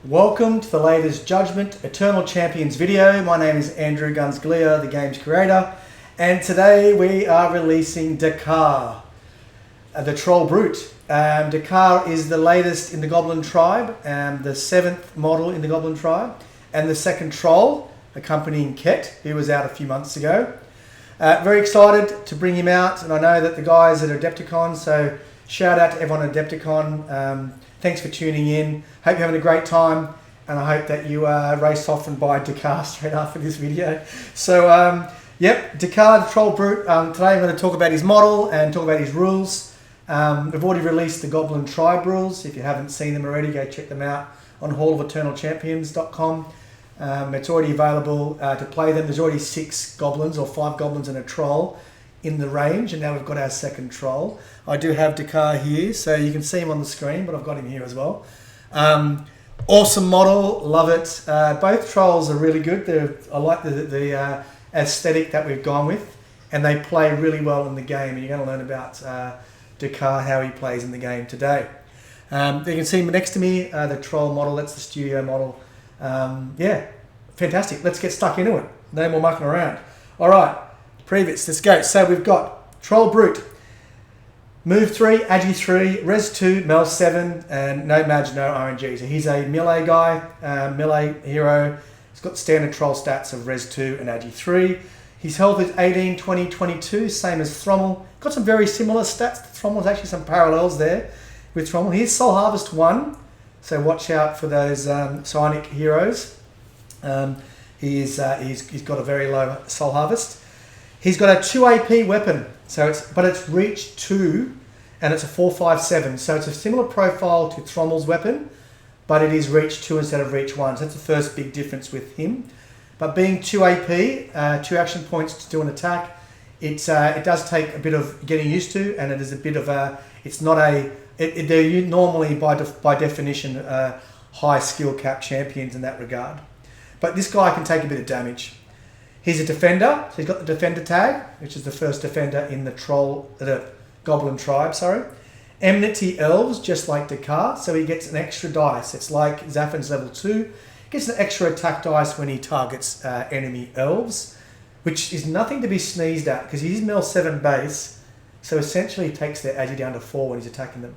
Welcome to the latest Judgement Eternal Champions video. My name is Andrew Guns Galea, the game's creator, and today we are releasing Dakkar, the Troll Brute. Dakkar is the latest in the Goblin tribe, the 7th model in the Goblin tribe, and the second troll accompanying Ket, who was out a few months ago. Very excited to bring him out, and I know that the guys at Adepticon, so shout out to everyone at Adepticon. Thanks for tuning in. Hope you're having a great time, and I hope that you race off and buy Dakkar straight after this video. So, yep, Dakkar, the Troll Brute. Today I'm going to talk about his model and talk about his rules. We've already released the Goblin Tribe rules. If you haven't seen them already, go check them out on hallofeternalchampions.com. It's already available to play them. There's already 6 goblins or 5 goblins and a troll in the range, and now we've got our second troll. I do have Dakkar here, so you can see him on the screen, but I've got him here as well. Awesome model, love it. Both trolls are really good. I like the aesthetic that we've gone with, and they play really well in the game, and you're going to learn about Dakkar, how he plays in the game today. You can see next to me the troll model. That's the studio model. Yeah, fantastic. Let's get stuck into it. No more mucking around. All right, previous, let's go. So we've got Troll Brute. Move 3, Agi 3, Res 2, Mel 7, and no Maj, no RNG. So he's a melee guy, melee hero. He's got standard troll stats of Res 2 and Agi 3. His health is 18, 20, 22, same as Thrommel. Got some very similar stats to Thrommel. There's actually some parallels there with Thrommel. Here's Soul Harvest 1, so watch out for those psionic heroes. He's got a very low Soul Harvest. He's got a 2 AP weapon, but it's reach 2, and it's a 4/5/7. So it's a similar profile to Thrommel's weapon, but it is reach 2 instead of reach 1. So that's the first big difference with him. But being 2 AP, 2 action points to do an attack, it does take a bit of getting used to, and it is a bit of a. It's not a. They're normally by definition high skill cap champions in that regard, but this guy can take a bit of damage. He's a defender, so he's got the defender tag, which is the first defender in the Goblin tribe, sorry. Enmity Elves, just like Dakkar, so he gets an extra dice. It's like Zaffin's level 2. He gets an extra attack dice when he targets enemy elves, which is nothing to be sneezed at, because he's Mel 7 base, so essentially he takes their Agi down to 4 when he's attacking them.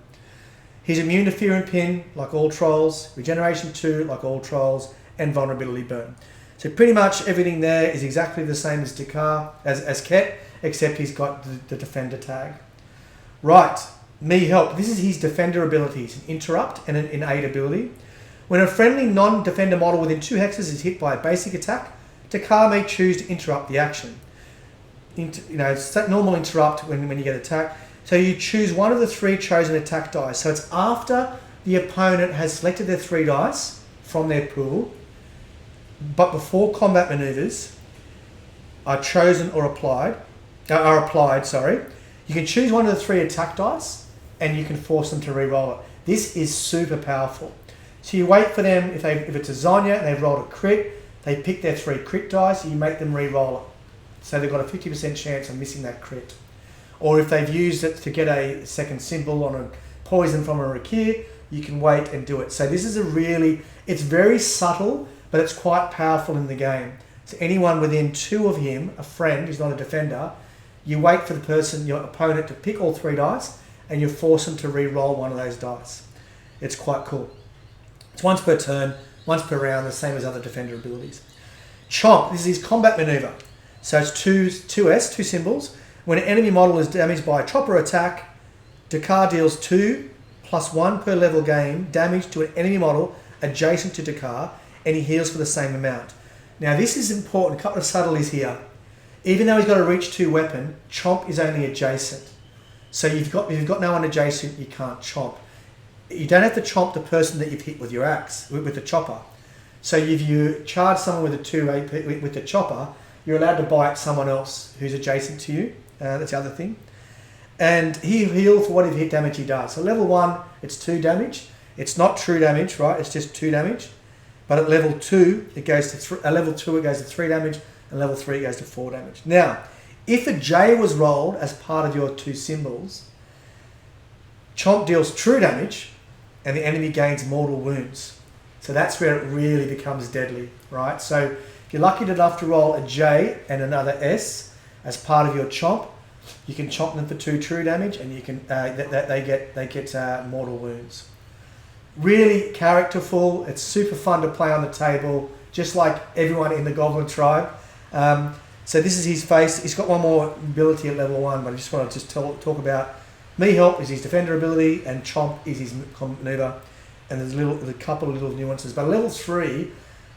He's immune to Fear and Pin, like all trolls, Regeneration 2, like all trolls, and Vulnerability Burn. So pretty much everything there is exactly the same as Dakkar, as Ket, except he's got the defender tag. Right, Me Help. This is his defender abilities, an interrupt and an innate ability. When a friendly non-defender model within 2 hexes is hit by a basic attack, Dakkar may choose to interrupt the action. It's that normal interrupt when you get attacked. So you choose one of the 3 chosen attack dice. So it's after the opponent has selected their 3 dice from their pool, but before combat maneuvers are chosen or applied. You can choose one of the 3 attack dice, and you can force them to re-roll it. This is super powerful. So you wait for them, if it's a Zonya and they've rolled a crit, they pick their 3 crit dice, and you make them re-roll it. So they've got a 50% chance of missing that crit. Or if they've used it to get a second symbol on a poison from a Rakir, you can wait and do it. So this is it's very subtle, but it's quite powerful in the game. So anyone within 2 of him, a friend who's not a defender, you wait for your opponent to pick all 3 dice, and you force them to re-roll one of those dice. It's quite cool. It's once per turn, once per round, the same as other defender abilities. Chomp, this is his combat maneuver. So it's 2 symbols. When an enemy model is damaged by a chopper attack, Dakkar deals 2 + 1 per level gain damage to an enemy model adjacent to Dakkar, and he heals for the same amount. Now this is important, a couple of subtleties here. Even though he's got a reach 2 weapon, chomp is only adjacent. So if you've got no one adjacent, you can't chomp. You don't have to chomp the person that you've hit with your axe, with the chopper. So if you charge someone with a 2 AP with the chopper, you're allowed to bite someone else who's adjacent to you. That's the other thing. And he heals for whatever hit damage he does. So level 1, it's 2 damage. It's not true damage, right? It's just 2 damage. But at level 2, it goes to 3 damage, and level 3 it goes to 4 damage. Now, if a J was rolled as part of your 2 symbols, Chomp deals true damage, and the enemy gains mortal wounds. So that's where it really becomes deadly, right? So if you're lucky enough to roll a J and another S as part of your chomp, you can chomp them for 2 true damage, and you can they get mortal wounds. Really characterful. It's super fun to play on the table, just like everyone in the Goblin tribe. So this is his face. He's got one more ability at level 1, but I just want to talk about Me Help is his defender ability, and Chomp is his maneuver. And there's a couple of little nuances. But at level 3,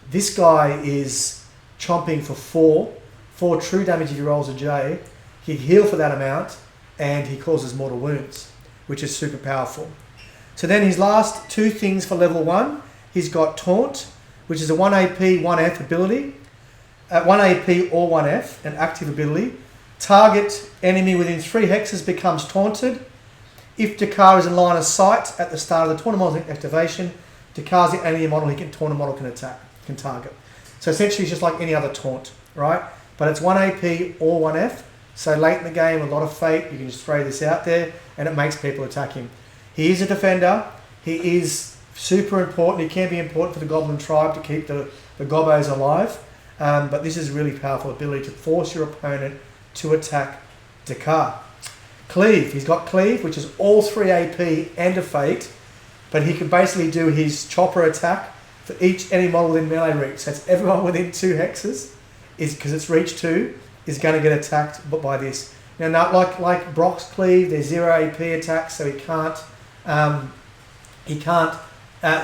this guy is chomping for 4 true damage if he rolls a J. He heal for that amount, and he causes mortal wounds, which is super powerful. So then his last 2 things for level 1, he's got Taunt, which is a 1 AP, 1 F ability. 1 AP or 1 F, an active ability. Target enemy within 3 hexes becomes taunted. If Dakkar is in line of sight at the start of the taunt model activation, Dakkar's the enemy model he can taunt a model can target. So essentially it's just like any other taunt, right? But it's 1 AP or 1 F. So late in the game, a lot of fate, you can just throw this out there and it makes people attack him. He is a defender. He is super important. He can be important for the Goblin tribe to keep the Gobbos alive. But this is a really powerful ability to force your opponent to attack Dakkar. Cleave. He's got Cleave, which is all 3 AP and a Fate, but he can basically do his chopper attack for each any model within melee reach. So it's everyone within 2 hexes, because it's reach 2, is going to get attacked by this. Now, not like Brock's Cleave, there's 0 AP attacks, so he can't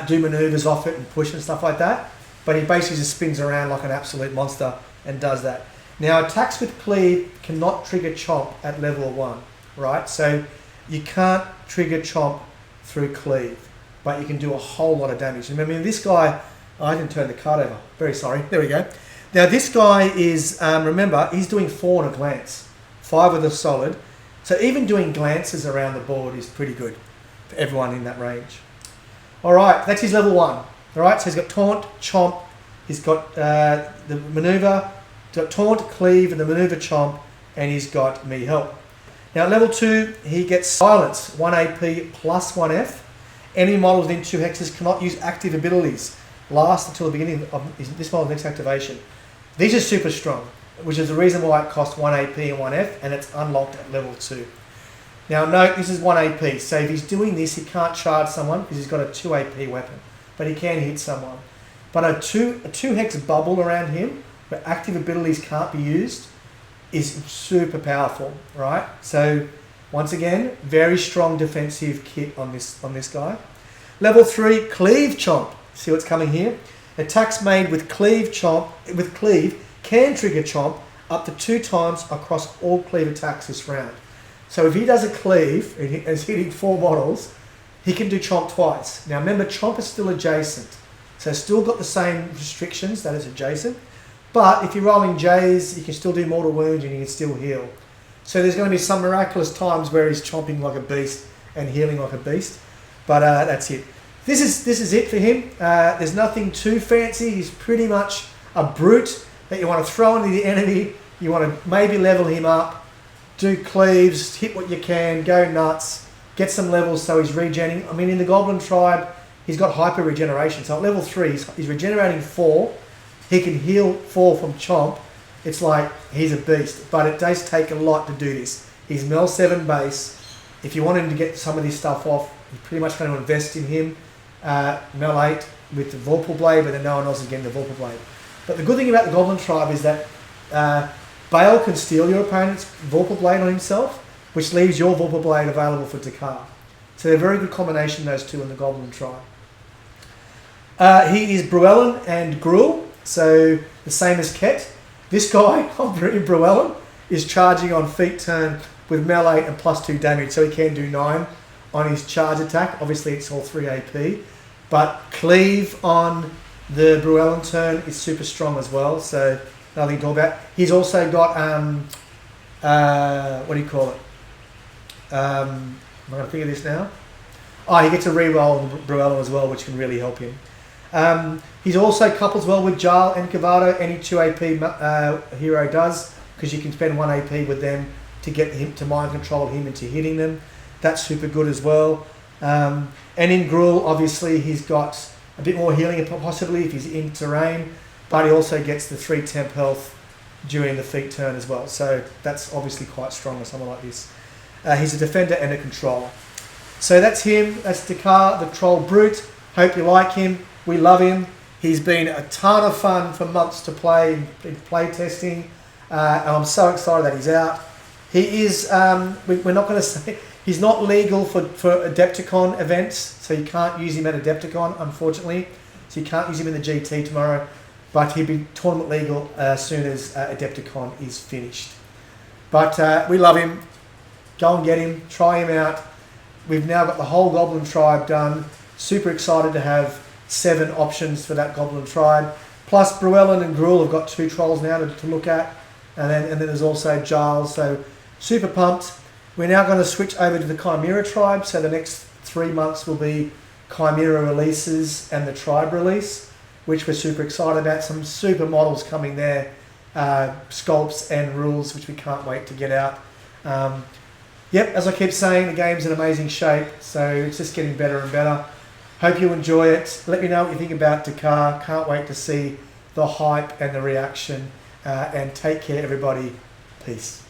do maneuvers off it and push and stuff like that. But he basically just spins around like an absolute monster and does that. Now, attacks with Cleave cannot trigger Chomp at level 1, right? So you can't trigger Chomp through Cleave, but you can do a whole lot of damage. Remember, this guy, I didn't turn the card over. Very sorry. There we go. Now, this guy is, remember, he's doing 4 on a glance, 5 with a solid. So even doing glances around the board is pretty good for everyone in that range. All right, that's his level 1. All right, so he's got Taunt, Chomp, he's got the Maneuver, he's got Taunt, Cleave, and the Maneuver Chomp, and he's got Me Help. Now at level 2, he gets Silence, 1 AP plus 1 F. Any model within 2 hexes cannot use active abilities. Last until the beginning of this model's next activation. These are super strong, which is the reason why it costs 1 AP and 1 F, and it's unlocked at level 2. Now note, this is 1 AP, so if he's doing this, he can't charge someone because he's got a 2 AP weapon. But he can hit someone. But a 2 hex bubble around him, where active abilities can't be used, is super powerful, right? So once again, very strong defensive kit on this guy. Level 3, Cleave Chomp. See what's coming here? Attacks made with Cleave can trigger Chomp up to 2 times across all Cleave attacks this round. So if he does a Cleave and is hitting 4 models, he can do Chomp twice. Now remember, Chomp is still adjacent. So it's still got the same restrictions that it's adjacent. But if you're rolling J's, you can still do mortal wounds and you can still heal. So there's going to be some miraculous times where he's chomping like a beast and healing like a beast. But that's it. This is it for him. There's nothing too fancy. He's pretty much a brute that you want to throw into the enemy. You want to maybe level him up, do cleaves, hit what you can, go nuts, get some levels so he's regenerating. I mean, in the Goblin tribe, he's got hyper regeneration. So at level 3, he's regenerating 4. He can heal 4 from Chomp. It's like he's a beast, but it does take a lot to do this. He's Mel 7 base. If you want him to get some of this stuff off, you're pretty much going to invest in him. Mel 8 with the Vorpal Blade, but then no one else is getting the Vorpal Blade. But the good thing about the Goblin tribe is that Bale can steal your opponent's Vorpal Blade on himself, which leaves your Vorpal Blade available for Dakkar. So they're a very good combination, those two in the Goblin tribe. He is Bruellen and Gruul, so the same as Ket. This guy, in Bruellen, is charging on feet turn with Mel 8 and plus 2 damage, so he can do 9 on his charge attack. Obviously it's all 3 AP, but Cleave on the Bruellen turn is super strong as well, so nothing to talk about. He's also got, what do you call it? Am I going to figure this now? Oh, he gets a reroll on Bruellen as well, which can really help him. He's also couples well with Jarl and Kavado. Any 2 AP hero does, because you can spend 1 AP with them to get him to mind control him into hitting them. That's super good as well. And in Gruul, obviously, he's got a bit more healing possibly if he's in terrain, but he also gets the 3 temp health during the feat turn as well. So that's obviously quite strong with someone like this. He's a defender and a controller. So that's him. That's Dakkar, the Troll Brute. Hope you like him. We love him. He's been a ton of fun for months to play in play testing. And I'm so excited that he's out. He is, we're not going to say, he's not legal for Adepticon events, so you can't use him at Adepticon, unfortunately. So you can't use him in the GT tomorrow, but he'll be tournament legal as soon as Adepticon is finished. But we love him. Go and get him, try him out. We've now got the whole Goblin tribe done. Super excited to have 7 options for that Goblin tribe. Plus, Bruellen and Gruul have got 2 trolls now to look at. And then there's also Giles, so super pumped. We're now going to switch over to the Chimera tribe, so the next 3 months will be Chimera releases and the tribe release, which we're super excited about. Some super models coming there, sculpts and rules, which we can't wait to get out. Yep, as I keep saying, the game's in amazing shape, so it's just getting better and better. Hope you enjoy it. Let me know what you think about Dakkar. Can't wait to see the hype and the reaction. And take care, everybody. Peace.